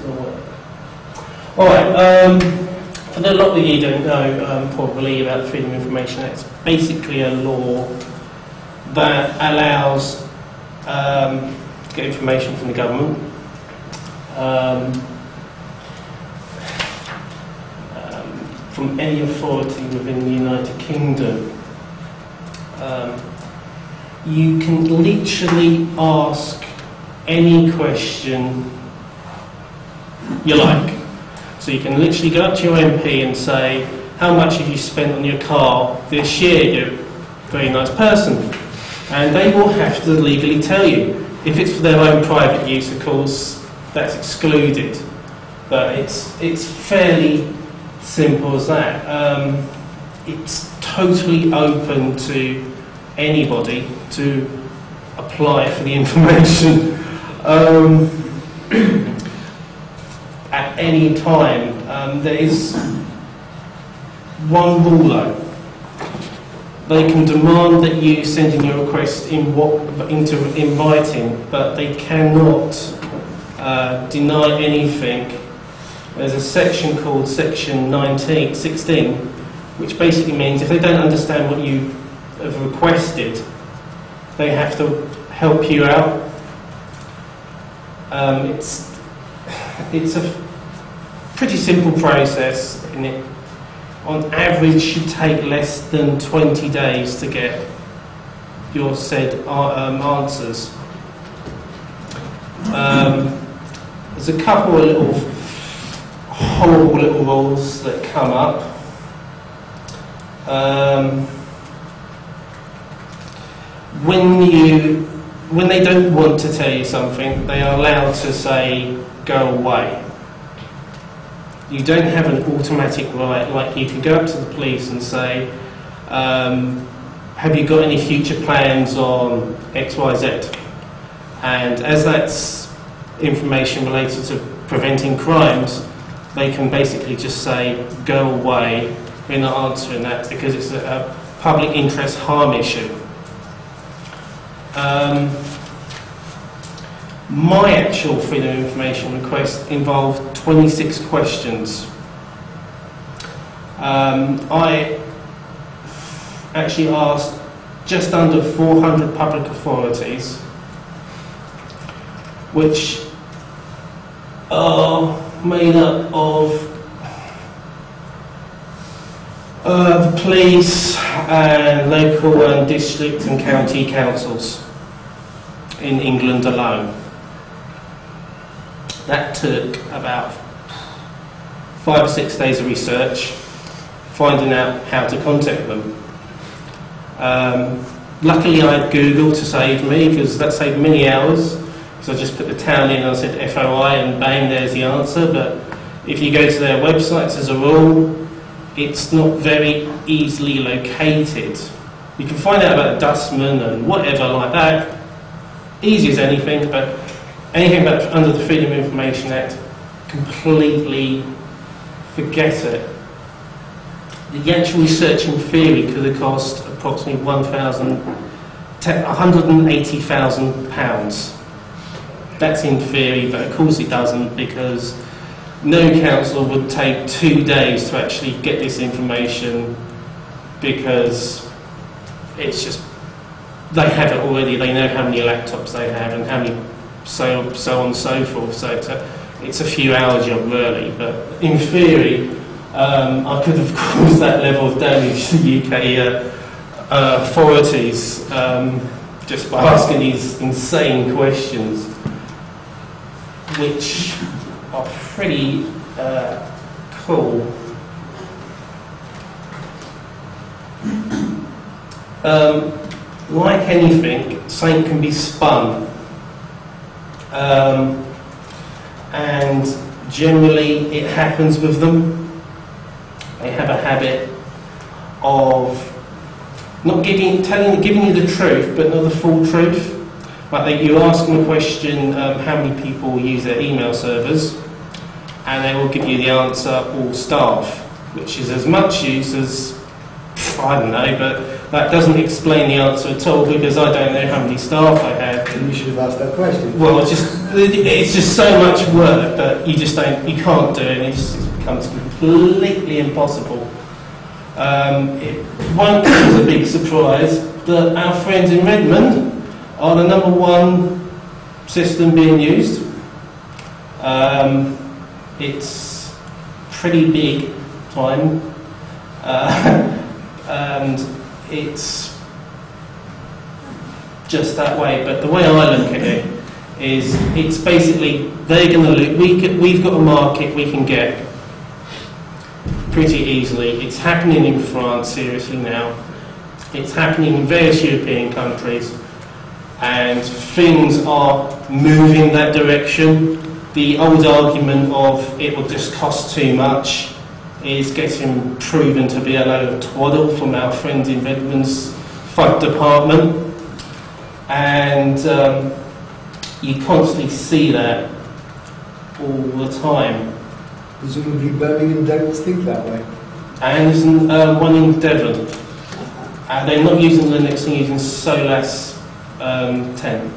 going to work. Alright, for the lot that you don't know probably about the Freedom of Information Act, it's basically a law that allows to get information from the government. From any authority within the United Kingdom. You can literally ask any question you like. So you can literally go up to your MP and say, how much have you spent on your car this year, you very nice person? And they will have to legally tell you. If it's for their own private use, of course, that's excluded. But it's fairly simple as that. It's totally open to anybody to apply for the information at any time. There is one rule though. They can demand that you send in your request in writing, but they cannot deny anything. There's a section called section 16, which basically means if they don't understand what you have requested, they have to help you out. It's a pretty simple process, and it on average should take less than 20 days to get your said answers. There's a couple of little horrible little rules that come up. When they don't want to tell you something, they are allowed to say, go away. You don't have an automatic right, like you can go up to the police and say, have you got any future plans on XYZ? And as that's information related to preventing crimes, they can basically just say, go away. We're not answering that because it's a public interest harm issue. My actual Freedom of Information request involved 26 questions. I actually asked just under 400 public authorities, which are made up of the police and local and district and county councils in England alone. That took about 5 or 6 days of research, finding out how to contact them. Luckily I had Google to save me, because that saved many hours. So I just put the town in and I said FOI and bang, there's the answer. But if you go to their websites, as a rule, it's not very easily located. You can find out about a dustman and whatever like that, easy as anything, but anything about under the Freedom of Information Act, completely forget it. The actual research in theory could have cost approximately £180,000. That's in theory, but of course it doesn't, because no council would take 2 days to actually get this information, because it's just, they have it already, they know how many laptops they have and how many so on and so forth, so it's a few hours job really, but in theory I could have caused that level of damage to the UK authorities just by asking these insane questions, which are pretty cool. Like anything, something can be spun. And generally it happens with them. They have a habit of not giving you the truth, but not the full truth. Like you ask them a question, how many people use their email servers, and they will give you the answer, all staff, which is as much use as, I don't know, but That doesn't explain the answer at all, because I don't know how many staff I had. And you should have asked that question. Well, it's just so much work that you can't do it, and it just becomes completely impossible. It won't come as a big surprise that our friends in Redmond are the #1 system being used. It's pretty big time, and it's just that way. But the way I look at it is, it's basically they're going to look. We've got a market we can get pretty easily. It's happening in France seriously now. It's happening in various European countries, and things are moving that direction. The old argument of it will just cost too much is getting proven to be a load of twaddle from our friends in Redmond's FOI department, and you constantly see that all the time. Presumably Birmingham don't think that way. And there's one in Devon. They're not using Linux, they're using SOLAS 10.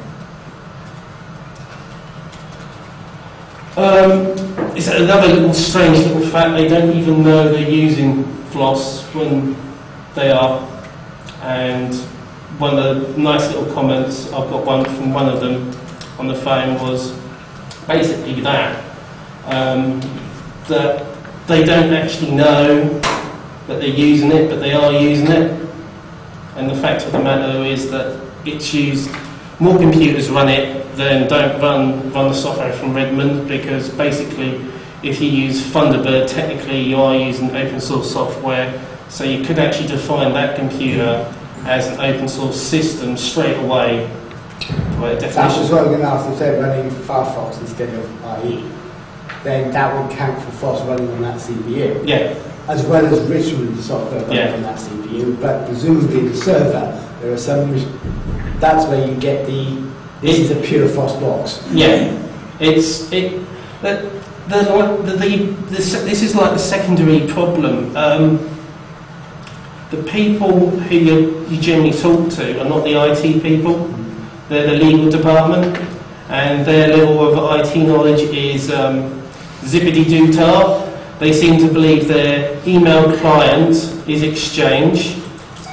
It's another little strange little fact, they don't even know they're using FLOSS when they are. And one of the nice little comments, I've got one from one of them on the phone, was basically that they don't actually know that they're using it, but they are using it. And the fact of the matter is that it's used, more computers run it than don't run the software from Redmond, because basically if you use Thunderbird, technically you are using open source software, so you could actually define that computer as an open source system straight away by definition. That was what I'm going to ask. If they're running Firefox instead of IE, then that would count for FLOSS running on that CPU. Yeah. As well as Richmond software running on that CPU, but presumably the server, there are some, that's where you get this is a pure FLOSS box. Yeah. This is like the secondary problem. The people who you generally talk to are not the IT people, they're the legal department, and their level of IT knowledge is zippity-doo-tar. They seem to believe their email client is Exchange.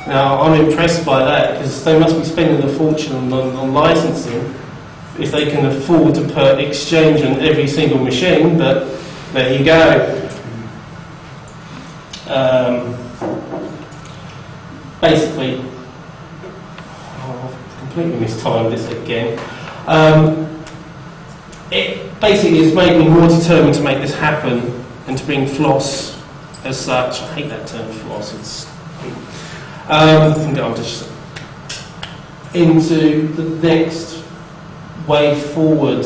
Now, I'm impressed by that, because they must be spending a fortune on licensing if they can afford to put Exchange on every single machine, but there you go. Basically, I've completely mistimed this again. It basically has made me more determined to make this happen and to bring FLOSS as such. I hate that term, FLOSS. It's into the next way forward.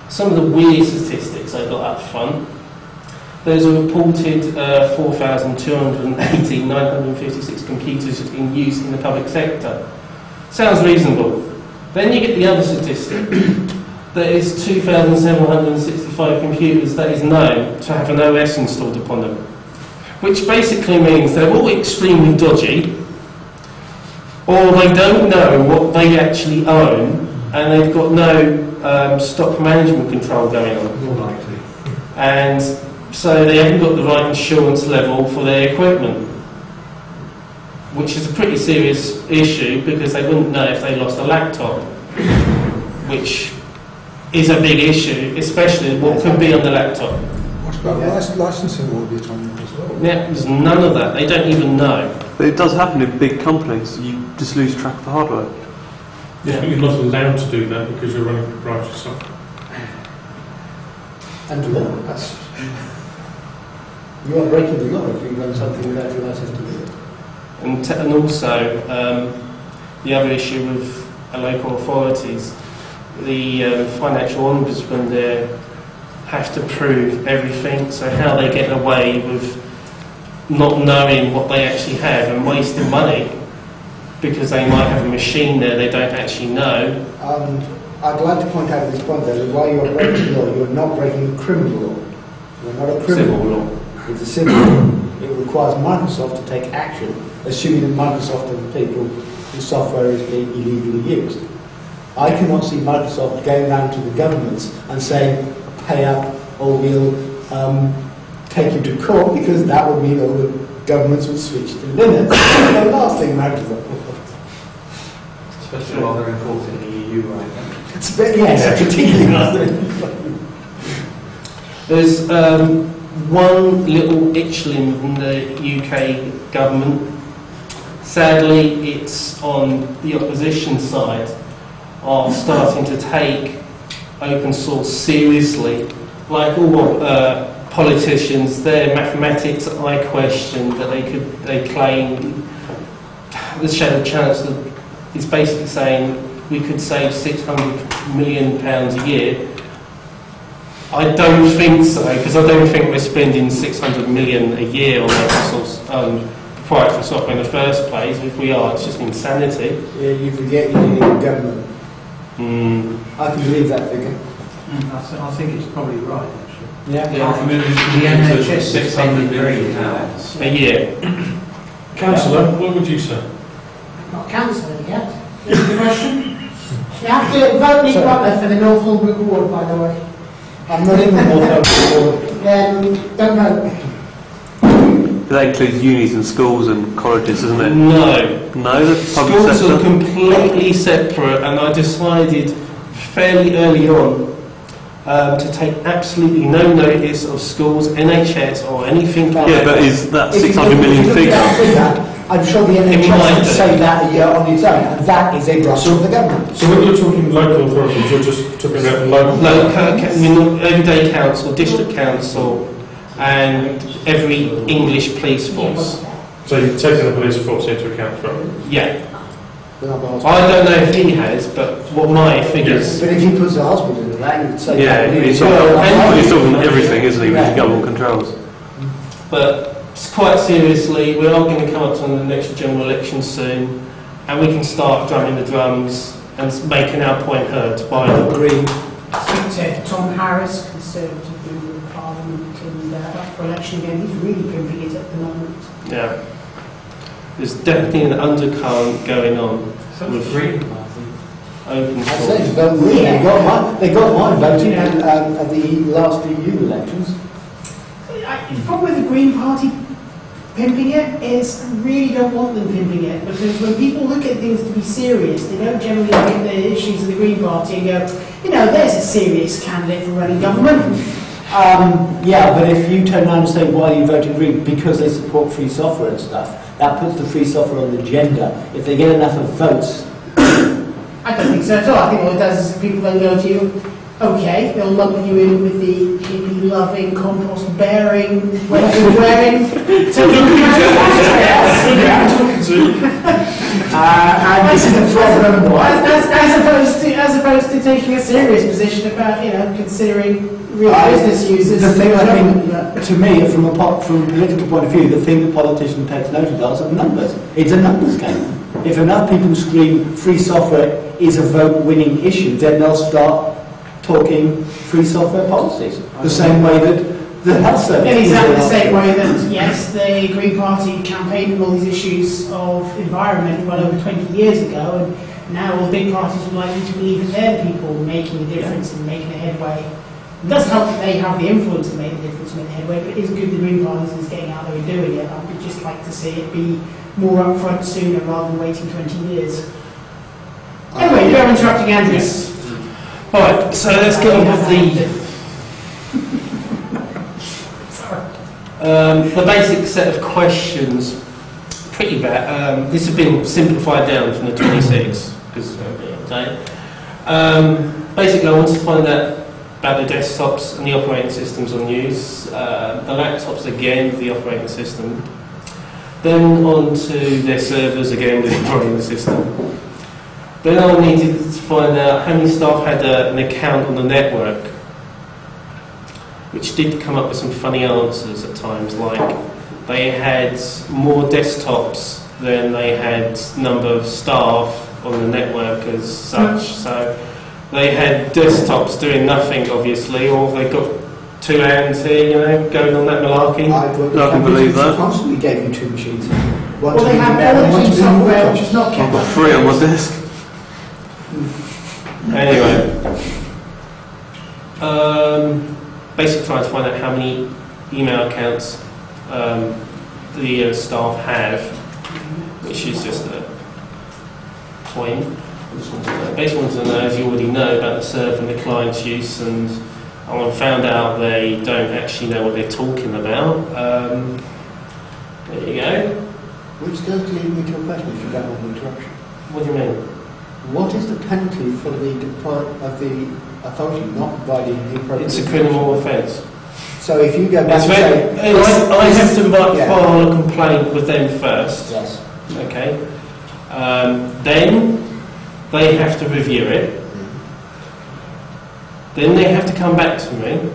Some of the weird statistics I got up front. There's a reported 4,280, 956 computers in use in the public sector. Sounds reasonable. Then you get the other statistic. There is 2,765 computers that is known to have an OS installed upon them, which basically means they're all extremely dodgy, or they don't know what they actually own, and they've got no stock management control going on. More likely. And so they haven't got the right insurance level for their equipment, which is a pretty serious issue, because they wouldn't know if they lost a laptop, which is a big issue, especially what could be on the laptop. What about licensing audit on them as well? Yeah, there's none of that. They don't even know. But it does happen in big companies. You just lose track of the hardware. Yeah, but you're not allowed to do that because you're running proprietary software. And law. You are breaking the law if you run something without your license to do it. And also, the other issue with local authorities, the financial ombudsman there have to prove everything, so how they get away with not knowing what they actually have and wasting money because they might have a machine there they don't actually know. I'd like to point out at this point though that while you are breaking the law, you are not breaking criminal law. You are not a criminal Civil law. It's a civil law. It requires Microsoft to take action, assuming that Microsoft are the people whose software is being illegally used. I cannot see Microsoft going around to the governments and saying, pay up or we'll take you to court, because that would mean all the governments would switch to Linux. That's the last thing Microsoft will do. Especially while they're enforcing the EU right now. Yes, particularly last thing. There's one little itchling in the UK government. Sadly, it's on the opposition side, are starting to take open source seriously. Like all politicians, their mathematics I question, that they claim. The Shadow Chancellor is basically saying we could save £600 million a year. I don't think so, because I don't think we're spending £600 million a year on open source proprietary software in the first place. If we are, it's just insanity. Yeah, you forget you're dealing with government. I can believe that figure. I think it's probably right, actually. Yeah. The NHS is spending £600 million a year. Councillor, what would you say? Not councillor yet. This is the question. You have to vote me proper for the North Holbrook Award, by the way. I'm not in the North Holbrook Award. Then don't vote. That includes unis and schools and colleges, doesn't it? No. No, the public Schools are sector. completely separate, and I decided fairly early on to take absolutely no notice of schools, NHS, or anything like that. Yeah, but is that If you 600 look- million if you look figure? at that figure, I'm sure the It NHS might would do. say that a year on its own, and that is a grasp of the government. So when you're talking local authorities, you're just talking about local... Everyday council, district council, and every English police force. So you've taken the police force into account for it? Yeah. I don't know if he has, but what my figures... But if he puts a hospital into that, you would say Yeah, that. he's talking everything, isn't he, which government controls. But quite seriously, we are going to come up to the next general election soon, and we can start drumming the drums and making our point heard by the Green. Speak to Tom Harris, Conservative member of Parliament, and up for election again. He's really pimping it at the moment. Yeah. There's definitely an undercurrent going on with Green open I'd say source. vote Green. They got mine voting at the last EU elections. The problem with the Green Party pimping it is I really don't want them pimping it, because when people look at things to be serious, they don't generally look at the issues of the Green Party and go, you know, there's a serious candidate for running government. Yeah, but if you turn around and say, why are you voting Green? Because they support free software and stuff. That puts the free software on the agenda. If they get enough of votes... I don't think so at all. I think all it does is people then go to you, okay, they'll lump you in with the hippie-loving, compost-bearing, weapon-wearing... and this is the problem. As opposed to taking a serious position about, you know, considering real business users. The thing I think, to me, from a political point of view, the thing that politicians take note of are numbers. It's a numbers game. If enough people scream free software is a vote-winning issue, then they'll start talking free software policies. The same way that the health service. In exactly the same way that, yes, the Green Party campaigned on all these issues of environment well over 20 years ago, and now all big parties would like you to believe that they're the people making a difference and making a headway. It does help that they have the influence to make the difference, to make the headway, but it is good the Green Party is getting out there and doing it. I would just like to see it be more upfront sooner rather than waiting 20 years. Anyway, you're interrupting Andrews. Alright, so let's get on with the basic set of questions. Pretty bad. This has been simplified down from the 26, because basically I wanted to find out about the desktops and the operating systems on use, the laptops again with the operating system, then on to their servers again with the operating system. Then I needed to find out how many staff had an account on the network, which did come up with some funny answers at times, like they had more desktops than they had number of staff on the network as such. So they had desktops doing nothing, obviously, or they got two hands here, you know, going on that malarkey. I can believe that. Constantly gave you two machines. Well, they have editing software which is not kept I've got up to 3 on my date. desk. Anyway, basically trying to find out how many email accounts the staff have, which is just a point. Basically want to know, as you already know, about the server and the client's use, and I found out they don't actually know what they're talking about. There you go. Which does lead me to a question, if you don't want an interruption. What do you mean? What is the penalty for the authority not providing the appropriate? It's a criminal offence. So if you go back It's and very, say... I have to Yeah. file a complaint with them first. Yes. Okay. Then they have to review it. Then they have to come back to me.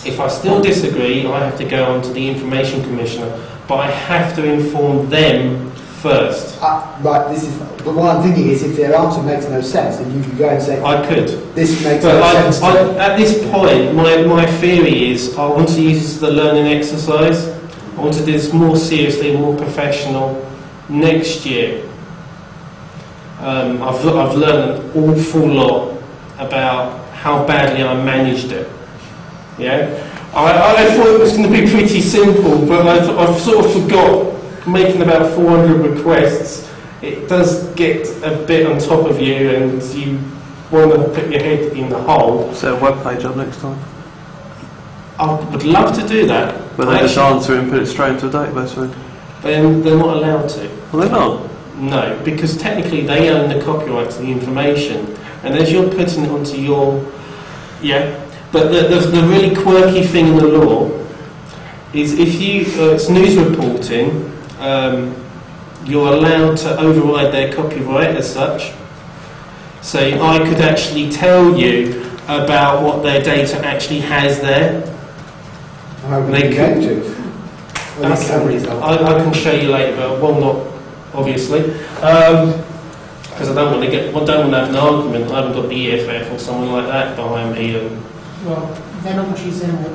If I still disagree, I have to go on to the Information Commissioner, but I have to inform them first. Right, but what I'm thinking is if their answer makes no sense, then you can go and say, I could. this makes But no sense to me. at this point, my theory is I want to use the learning exercise. I want to do this more seriously, more professional next year. I've learned an awful lot about how badly I managed it. Yeah, I thought it was going to be pretty simple, but I've sort of forgot. Making about 400 requests, it does get a bit on top of you, and you want to put your head in the hole. Set a web page up next time. I would love to do that. Where they just answer and put it straight into a database, right? Then they're not allowed to. Well, they're not. No, because technically they own the copyright to the information, and as you're putting it onto your, But the really quirky thing in the law is if you it's news reporting. You're allowed to override their copyright as such. So I could actually tell you about what their data actually has there. How are They you could- going to? Well, the salaries are- I can show you later, but well, not obviously, because I don't want to have an argument. I haven't got the EFF or someone like that behind me. Well, they're not much use anyway.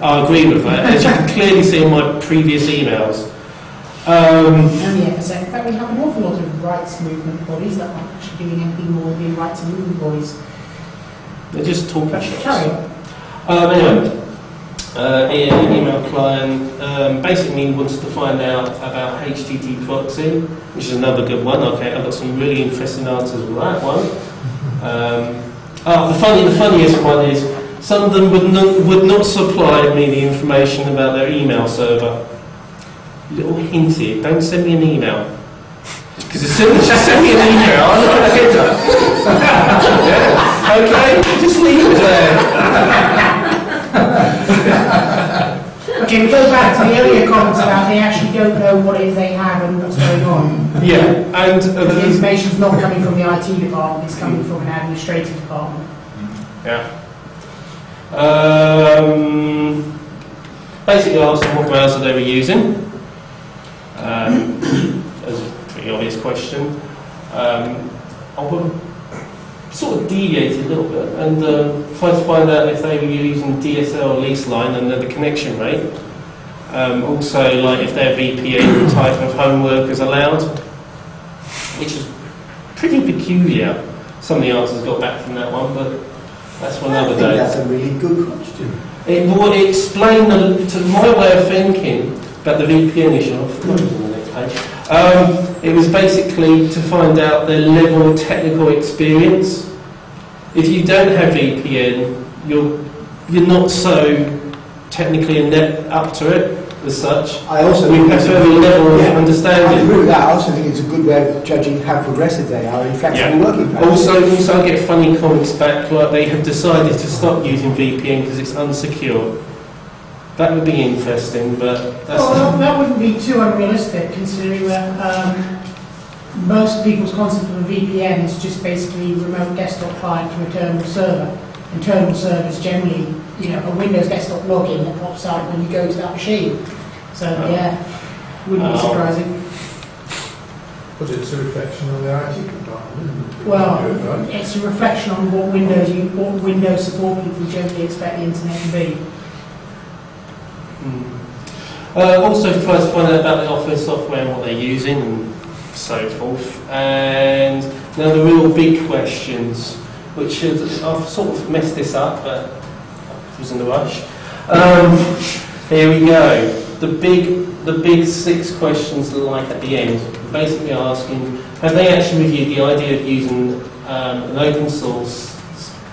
I agree with that, as you can clearly see in my previous emails. And the FSF. In fact, we have an awful lot of rights movement bodies that aren't actually doing anything more than being rights movement bodies. They're just talking But shops. carry on. Anyway, email client basically wants to find out about HTTP proxy, which is another good one. Okay, I've got some really interesting answers with that one. The funniest one is some of them would not supply me the information about their email server. Little hint here, don't send me an email. Because as soon as you send me an email, I'll look at the header. Yeah? Okay, just leave it there. Okay, we go back to the earlier comments about they actually don't know what it is they have and what's going on. Yeah, and The information's not coming from the IT department, it's coming from an administrative department. basically I asked them what browser they were using. As a pretty obvious question. I would sort of deviate a little bit and try to find out if they were using DSL or lease line and the connection rate. Also, like if their VPN type of homework is allowed, which is pretty peculiar. Some of the answers got back from that one, but that's for another day. That's a really good question. It would explain to my way of thinking about the VPN issue. I'll put it on the next page. It was basically to find out their level of technical experience. If you don't have VPN, you're not so technically up to it as such. I also You have to have a level of I understanding. agree with that. I also think it's a good way of judging how progressive they are in flexible working patterns. Also, I get funny comments back like they have decided to stop using VPN because it's unsecure. That would be interesting, but that's Well, that wouldn't be too unrealistic, considering that most people's concept of a VPN is just basically remote desktop client to a terminal server. And terminal servers generally, a Windows desktop login that pops out when you go to that machine. So wouldn't be surprising. But it's a reflection on the IT compliance. Well, it's a reflection on what Windows support people generally expect the internet to be. Also tries to find out about the Office software and what they're using and so forth. And now the real big questions, which I've sort of messed this up, but I was in a rush. Here we go. The big 6 questions like at the end, basically asking, have they actually reviewed the idea of using an open source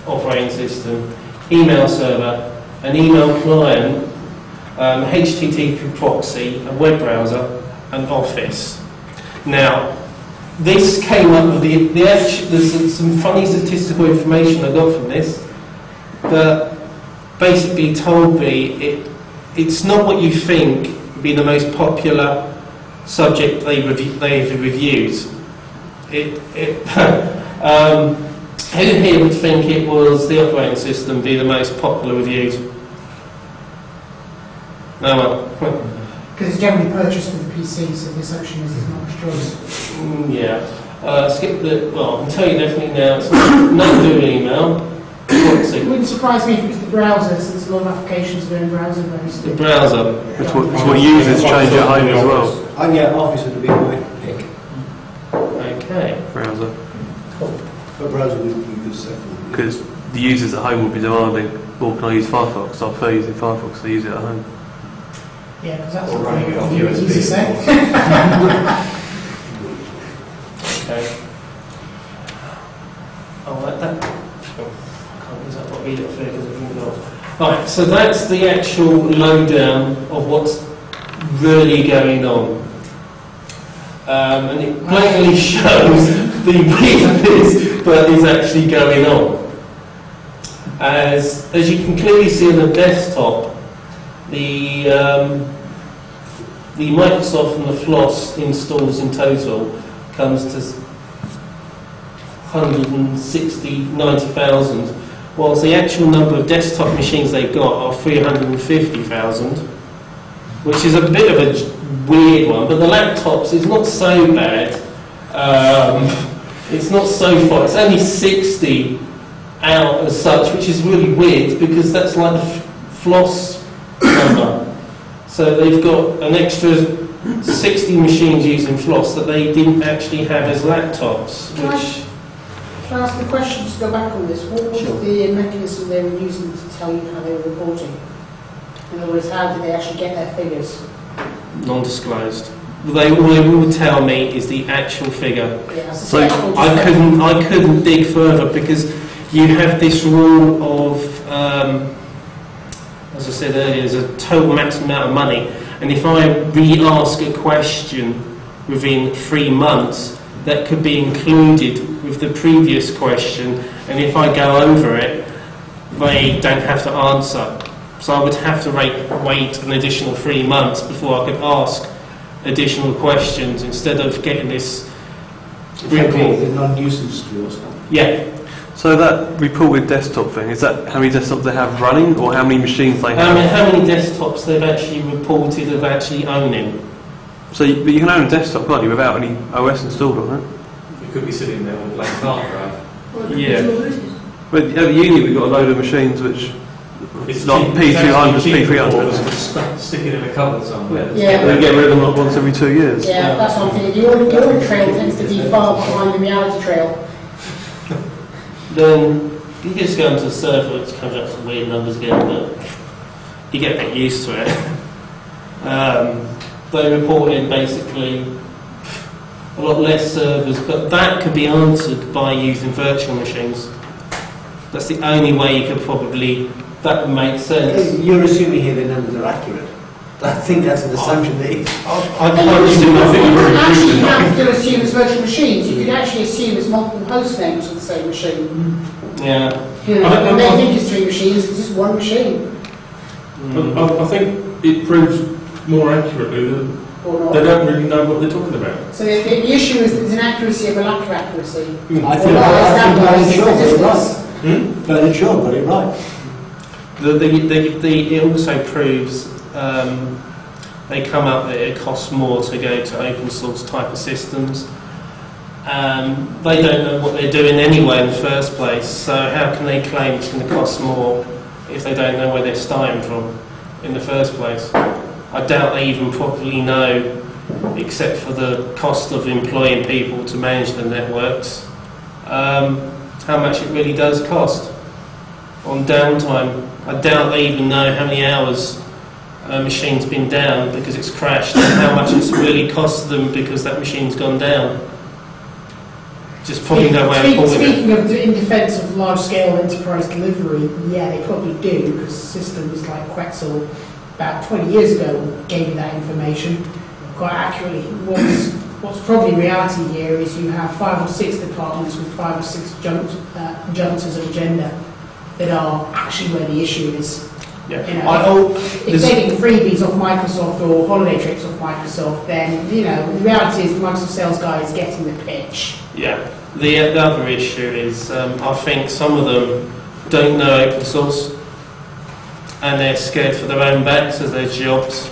operating system, email server, an email client, HTTP proxy, a web browser, and Office. Now, this came up with there's some funny statistical information I got from this that basically told me it's not what you think would be the most popular subject they've reviewed. Who here would think it was the operating system be the most popular reviewed? No one. Because it's generally purchased with the PC, so the assumption is there's not much choice. Yeah. Skip the. Well, I can tell you definitely now. It's not doing email. It wouldn't surprise me if it was the browser, since a lot of applications are in browser based. The browser. It's what users change at home as well. Yeah, Office would be my pick. Okay. Browser. But browser would be good second. Because the users at home will be demanding, well, can I use Firefox? I prefer using Firefox to use it at home. Yeah, because that's Or what running it off you USB. say. Okay. Oh, that. I can't use that. I'll read it for you because I think not. Right. So that's the actual lowdown of what's really going on. And it blatantly shows the weakness that is actually going on. As you can clearly see on the desktop, the Microsoft and the FLOSS installs in total comes to 90,000, whilst the actual number of desktop machines they've got are 350,000, which is a bit of a weird one. But the laptops is not so bad. It's not so far. It's only 60 out as such, which is really weird because that's like the FLOSS number. So they've got an extra 60 machines using FLOSS that they didn't actually have as laptops. Which Can I ask the question to go back on this? What was the mechanism they were using to tell you how they were reporting? In other words, how did they actually get their figures? non-disclosed. All they will tell me is the actual figure. Yeah, so I couldn't dig further because you have this rule of, as I said earlier, there's a total maximum amount of money, and if I re-ask a question within 3 months, that could be included with the previous question, and if I go over it, they don't have to answer. So I would have to wait an additional 3 months before I could ask additional questions instead of getting this report. The non-nuisance clause. Yeah. So that reported desktop thing, is that how many desktops they have running or how many machines they have? How many desktops they've actually reported of actually owning. So but you can own a desktop, can't you, without any OS installed on it? You could be sitting there with a blank hard drive. Yeah. But at uni we've got a load of machines which It's like P200s, P300s. Stick it in a cupboard somewhere. Yeah. they get rid of them like once every 2 years. Yeah, that's what I'm thinking. The audit trail tends to be far behind the reality trail. Then you just go into the server, it comes up some weird numbers again, but you get a bit used to it. They report in basically a lot less servers, but that could be answered by using virtual machines. That's the only way you could probably, that would make sense. You're assuming here the numbers are accurate. I think that's an assumption that is. I can't assume You nothing. wouldn't actually have to assume it's virtual machines. You could actually assume it's multiple host names of the same machine. Yeah. You know, when they think it's 3 machines, it's just 1 machine. I think it proves more accurately that Or not. they don't really know what they're talking about. So the issue is there's an accuracy of a lack of accuracy. I think Bernard Shaw got it right. It also proves they come up that it costs more to go to open source type of systems. They don't know what they're doing anyway in the first place, so how can they claim it's going to cost more if they don't know where they're starting from in the first place? I doubt they even properly know, except for the cost of employing people to manage the networks, how much it really does cost on downtime. I doubt they even know how many hours a machine's been down because it's crashed, and how much it's really cost them because that machine's gone down. Just probably no way of calling it. Speaking of, in defence of large-scale enterprise delivery, yeah, they probably do, because systems like Quetzal about 20 years ago gave you that information quite accurately. What's probably reality here is you have 5 or 6 departments with 5 or 6 junctures of agenda that are actually where the issue is. Yeah. You know, if they're getting freebies off Microsoft or holiday trips off Microsoft, then the reality is the Microsoft sales guy is getting the pitch. Yeah. The other issue is I think some of them don't know open source and they're scared for their own backs as their jobs,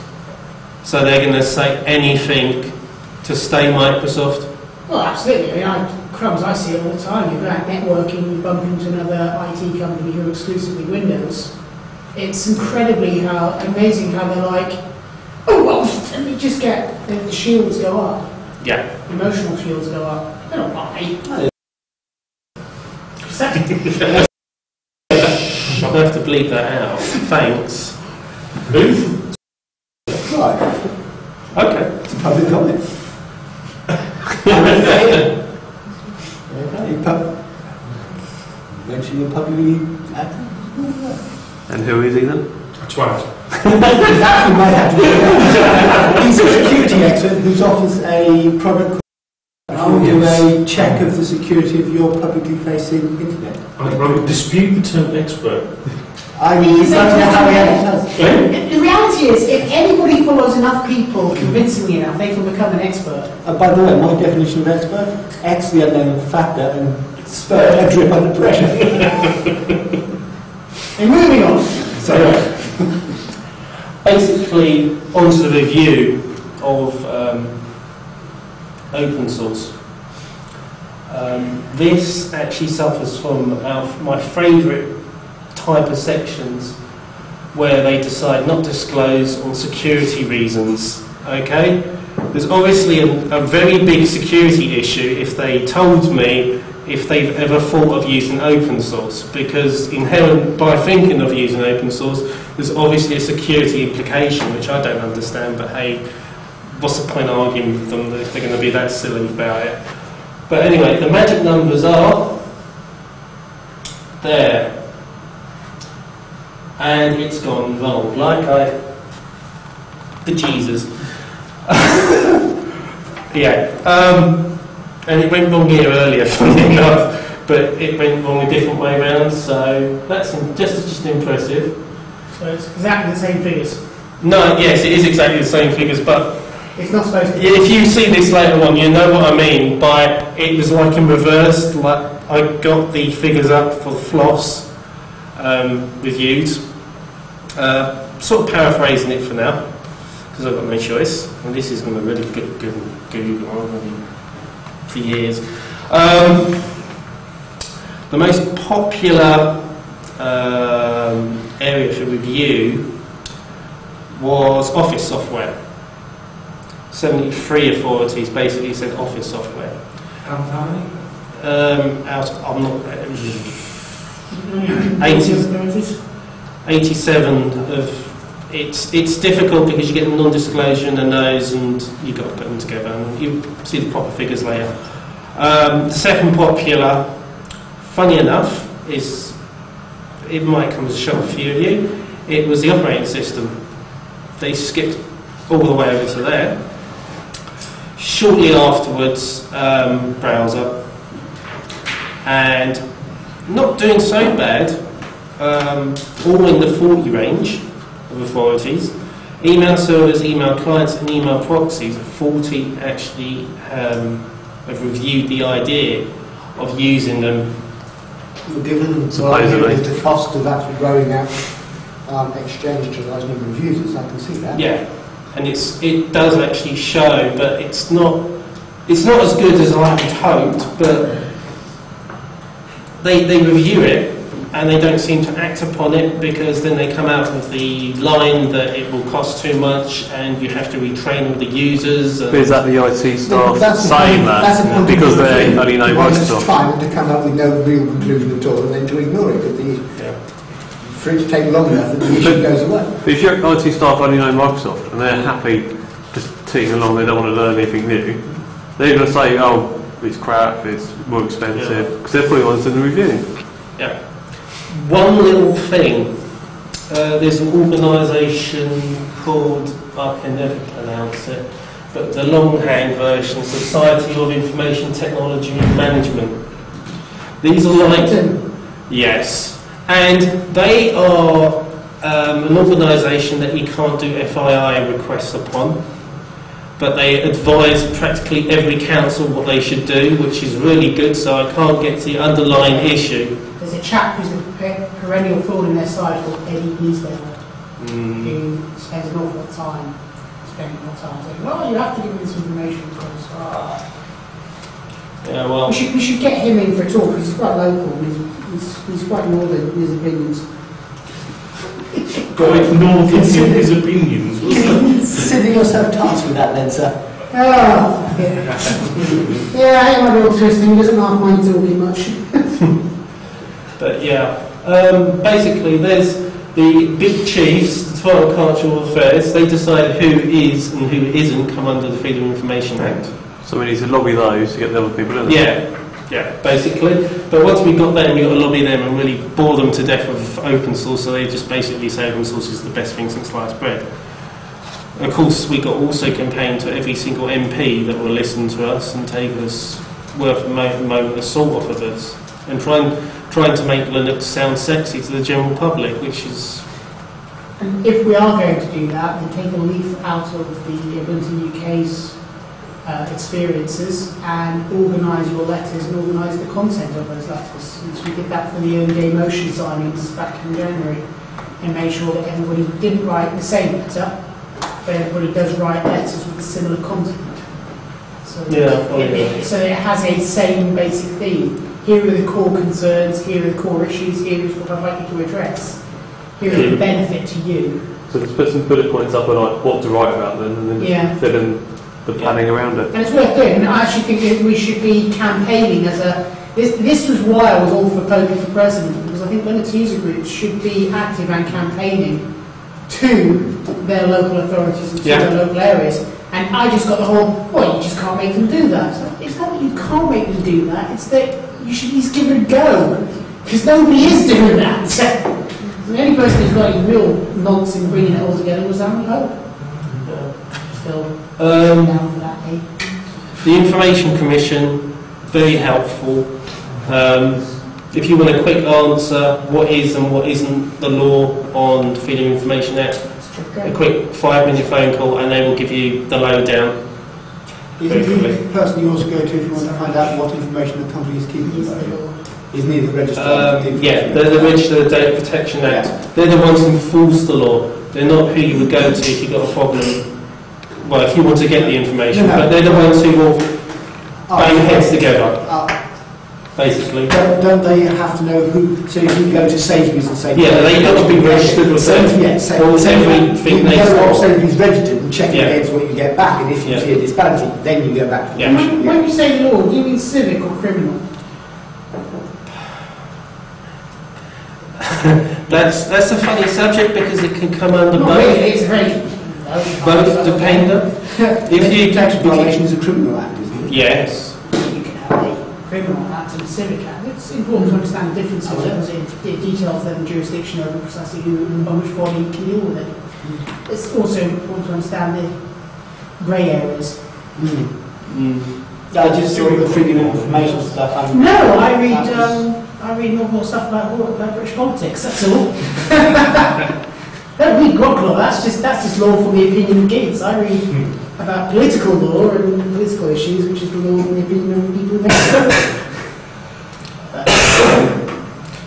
so they're going to say anything to stay Microsoft. Well, absolutely. I mean, crumbs, I see it all the time. You go out networking, you bump into another IT company who are exclusively Windows. It's incredibly amazing how they're like, oh, well, let me just get the shields go up. Yeah. Emotional shields go up. I don't know why. I'll have to bleep that out. Thanks. Right. Okay. It's a public comment. Make sure you're publicly active. And who is he then? A twat. That you might have to do. He's a security expert who offers a product. I will do a check of the security of your publicly facing internet. I would dispute the term expert. I mean, you don't know how he does. The reality is, if anybody follows enough people convincingly enough, they can become an expert. By the way, my definition of expert: X the unknown factor and spur a drip under pressure. And moving on. Sorry. Basically, onto the review of open source. This actually suffers from my favourite type of sections where they decide not to disclose on security reasons. Okay? There's obviously a very big security issue if they told me if they've ever thought of using open source, because inherent by thinking of using open source, there's obviously a security implication which I don't understand, but hey, what's the point of arguing with them if they're going to be that silly about it? But anyway, the magic numbers are there. And it's gone wrong, bejesus. Yeah, and it went wrong here earlier, funny enough, but it went wrong a different way around, so that's just impressive. So it's exactly the same figures. No, yes, it is exactly the same figures, but It's not supposed to be. if you see this later on, you know what I mean by it was like in reverse. Like I got the figures up for FLOSS reviewed, sort of paraphrasing it for now because I've got no choice, and this is going to really Google on for years. The most popular area for review was office software. 73 authorities basically said office software. How many? I'm not 87 of it's difficult because you get the non-disclosure and the no's, and you've got to put them together, and you see the proper figures later. The second popular, funny enough, is it might come as a shock for a few of you. It was the operating system. They skipped all the way over to there. Shortly afterwards, browser, and not doing so bad. All in the 40 range of authorities. Email servers, email clients, and email proxies. 40 actually have reviewed the idea of using them. Well, given the cost of actually growing out Exchange to a large number of users, I can see that. Yeah, and it does actually show, but it's not it's not as good as I had hoped, but they review it and they don't seem to act upon it, because then they come out with the line that it will cost too much and you have to retrain all the users. But is that the IT staff That's the saying point- that's the that point because of they review. only know You want us Microsoft? time to come up with no real conclusion at all and then to ignore it. But Yeah. for it to take long enough that the issue goes away. But if your IT staff only know Microsoft and they're happy just ticking along, they don't want to learn anything new, they're going to say, oh, it's crap, it's more expensive, because they're putting on to the review. Yeah. One little thing, there's an organisation called, I can never pronounce it, but the longhand version, Society of Information Technology and Management. These are like, yes, and they are an organisation that you can't do FOI requests upon, but they advise practically every council what they should do, which is really good, so I can't get to the underlying issue. There's a chap who's a perennial thorn in their side called Eddie Bleasdale, who spends an awful lot of time saying, well, you have to give me this information because Yeah, well, we should get him in for a talk, because he's quite local, he's quite northern in his opinions. Quite north in his opinions, wasn't it? Sitting yourself tasked with that then, sir. Oh, yeah, I am a real twisting, he doesn't half mind talking much. but yeah, basically there's the big chiefs, the 12 cultural affairs, they decide who is and who isn't come under the Freedom of Information Act. So we need to lobby those to get the other people in. Yeah, basically. But once we've got them, we've got to lobby them and really bore them to death of open source, so they just basically say open source is the best thing since sliced bread. Of course, we got also campaign to every single MP that will listen to us and take us worth a moment of salt off of us, and trying to make Linux sound sexy to the general public, which is... And if we are going to do that, then take a leaf out of the Ubuntu UK's experiences and organise your letters and organise the content of those letters. Since we did that for the early day motion signings back in January, and made sure that everybody didn't write the same letter, but everybody does write letters with a similar content. So, so it has a same basic theme. Here are the core concerns, here are the core issues, here is what I'd like you to address. Here is the benefit to you. So just put some bullet points up on like what to write about them, and then fill in the planning around it. And it's worth doing, and I actually think that we should be campaigning as a... This was why I was all for Poker for President, because I think Linux user groups should be active and campaigning to their local authorities and to their local areas. And I just got the whole, well, you just can't make them do that. It's not that you can't make them do that, it's that you should at least give it a go, because nobody is doing that. The only person who's got any real nonsense in bringing it all together was Aaron Hope. Still down for that, eh? The Information Commission, very helpful. If you want a quick answer, what is and what isn't the law on the Freedom of Information Act, a quick 5-minute phone call and they will give you the lowdown. Isn't the person you also go to if you want to find out what information the company is keeping? Isn't he the register? Yeah, they're the Register of the Data Protection Act. They're the ones who enforce the law. They're not who you would go to if you've got a problem. Well, if you want to get the information, but they're the ones who will bang heads together, basically. Don't they have to know who? So you can go to Sainsbury's and say, yeah, they have to be registered with them. Everything they know, Sainsbury's registered and check against what you get back, and if you see a disparity, then you go back to the commission. When you say law, do you mean civic or criminal? That's a funny subject because it can come under both. Really, it's very both dependent. If you tax violation is a criminal act, isn't it? Yes. You can have a criminal act and a civic act. It's important to understand the differences because it details then the jurisdiction over precisely who and which body can deal with it. It's also important to understand the grey areas. I just saw the freedom of information stuff. No, I read more stuff about British politics. That's all. Don't read grok law. That's just law from the opinion of Gates. I read about political law and political issues, which is the law from the opinion of people who make it.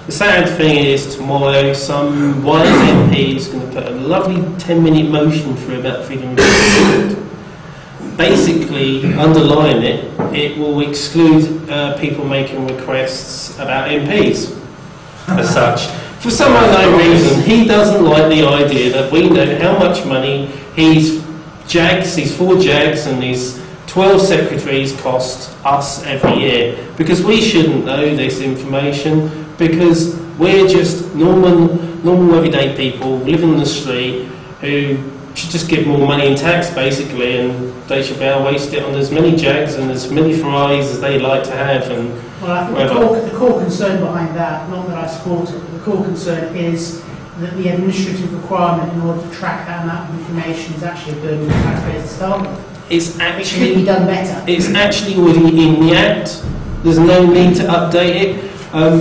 The sad thing is, tomorrow some wise MP is going to put a lovely 10-minute motion through about freedom of information. basically, underlying it, it will exclude people making requests about MPs as such. For some unknown reason, he doesn't like the idea that we know how much money his 4 JAGs and his 12 secretaries cost us every year, because we shouldn't know this information, because we're just normal everyday people living on the street who should just give more money in tax basically, and they should be able to waste it on as many JAGs and as many FOIs as they like to have. And well, I think the core concern behind that, not that I support it, but the core concern is that the administrative requirement in order to track that amount of information is actually a burden on taxpayers to start with. It's actually be done better. It's actually already in the Act. There's no need to update it.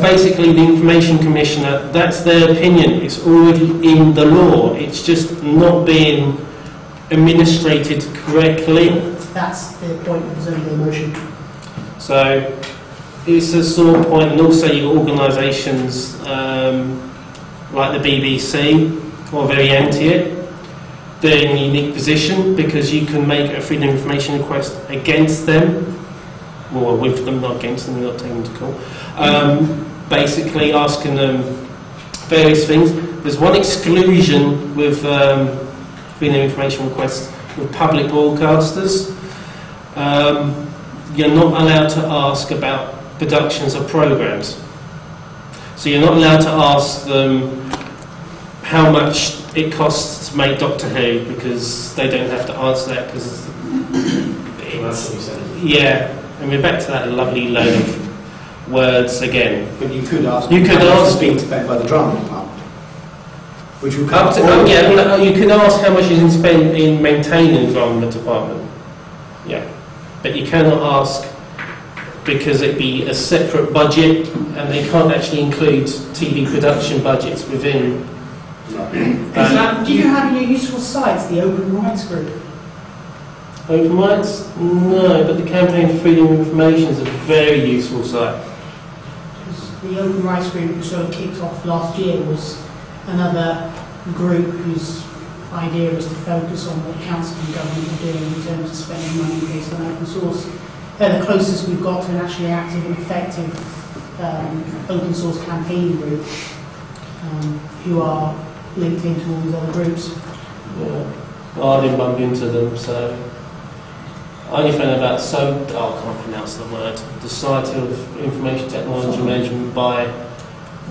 Basically, the Information Commissioner, that's their opinion. It's already in the law. It's just not being administrated correctly. That's the point of the motion. So it's a sore point, and also your organisations like the BBC are very anti it. They're in a unique position because you can make a freedom of information request against them, or with them, not against them, not taking them to court. Basically asking them various things. There's one exclusion with freedom of information requests with public broadcasters. You're not allowed to ask about productions of programmes. So you're not allowed to ask them how much it costs to make Doctor Who, because they don't have to answer that, because yeah, and we're back to that lovely load of words again. But you could ask. You could ask being spent by the drama department, which will come. You could ask how much you can spend in maintaining the drama department. Yeah, but you cannot ask because it'd be a separate budget, and they can't actually include TV production budgets within. Do you have any useful sites, the Open Rights Group? Open Rights? No, but the Campaign for Freedom of Information is a very useful site. The Open Rights Group, which sort of kicked off last year, was another group whose idea is to focus on what council and government are doing in terms of spending money based on open source. They're the closest we've got to an actually active and effective open source campaign group, who are linked into all these other groups. Yeah. Well, I didn't bump into them, so I only found about I can't pronounce the word. The Society of Information Technology Management by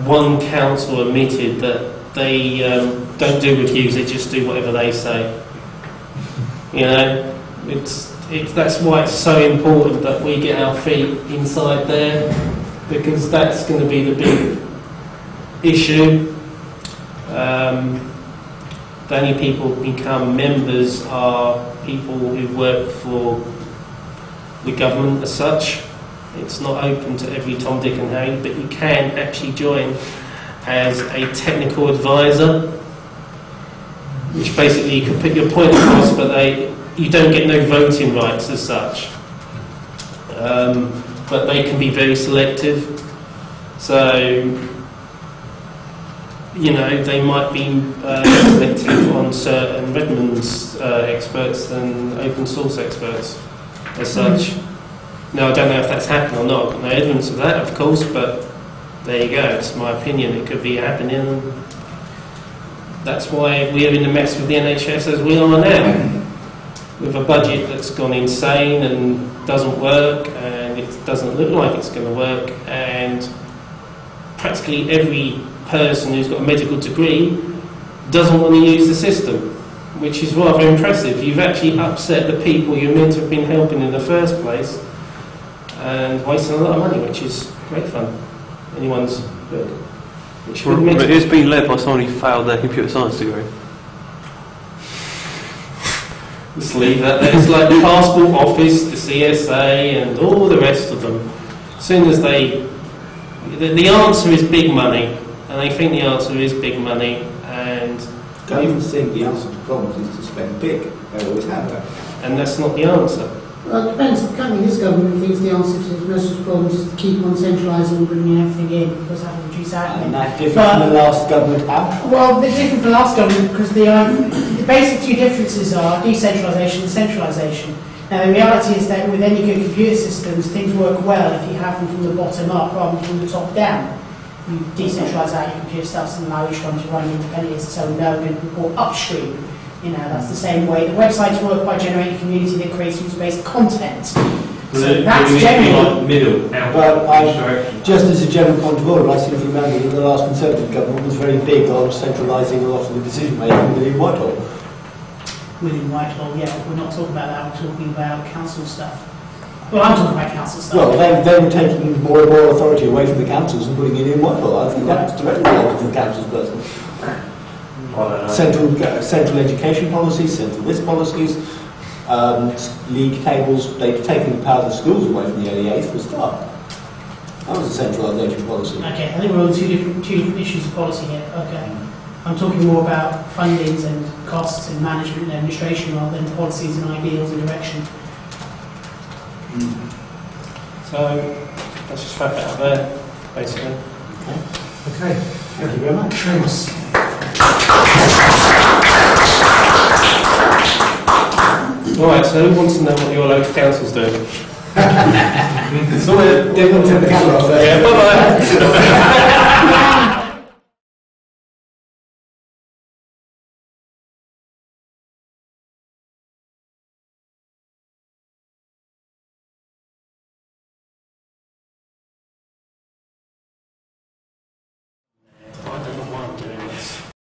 one council admitted that they don't do reviews; they just do whatever they say. You know, that's why it's so important that we get our feet inside there, because that's going to be the big issue. The only people who become members are people who work for the government as such. It's not open to every Tom, Dick and Harry, but you can actually join as a technical advisor, which basically you can put your point across, but you don't get no voting rights as such. But they can be very selective. So, you know, they might be selective on certain Redmond's experts than open source experts as such. Now, I don't know if that's happened or not. I've got no evidence of that, of course, but there you go. It's my opinion. It could be happening. That's why we are in the mess with the NHS as we are now, with a budget that's gone insane and doesn't work, and it doesn't look like it's going to work, and practically every person who's got a medical degree doesn't want to use the system, which is rather impressive. You've actually upset the people you're meant to have been helping in the first place and wasting a lot of money, which is great fun. Anyone's good. But it's been led by someone who failed their computer science degree. Just leave that there. It's like the Passport Office, the CSA and all the rest of them. As soon as the answer is big money, and they think the answer is big money, and governments think the answer to problems is to spend big. They always have that. And that's not the answer. Well, it depends. Currently, this government thinks the answer to most of the problems is to keep on centralising and bringing everything in, because that will reduce admin. And that's different from the last government out. Well, they're different from the last government because the basic two differences are decentralisation and centralisation. Now, the reality is that with any good computer systems, things work well if you have them from the bottom up rather than from the top down. You decentralise out your computer stuff and allow each one to run independently as its own node and report upstream. You know, that's the same way the websites work by generating a community that creates user-based content. So that's generally like middle, out, Well, just as a general point of order, I seem to remember that the last Conservative government was very big on centralising a lot of the decision-making within Whitehall. within Whitehall. Yeah, we're not talking about that, we're talking about council stuff. Well, I'm talking about council stuff. Well, they were taking more and more authority away from the councils and putting it in Whitehall. I think that's directly related to the councils personally. Central education policies, central list policies, league tables, they've taken the power of the schools away from the LEAs for a start. That was a centralisation policy. Okay, I think we're on two different issues of policy here. Okay. I'm talking more about fundings and costs and management and administration rather than policies and ideals and direction. So, let's just wrap it up there, basically. Okay, thank you very much. Thanks. Alright, so who wants to know what your local council's doing? Didn't turn the camera off there. Yeah, bye-bye.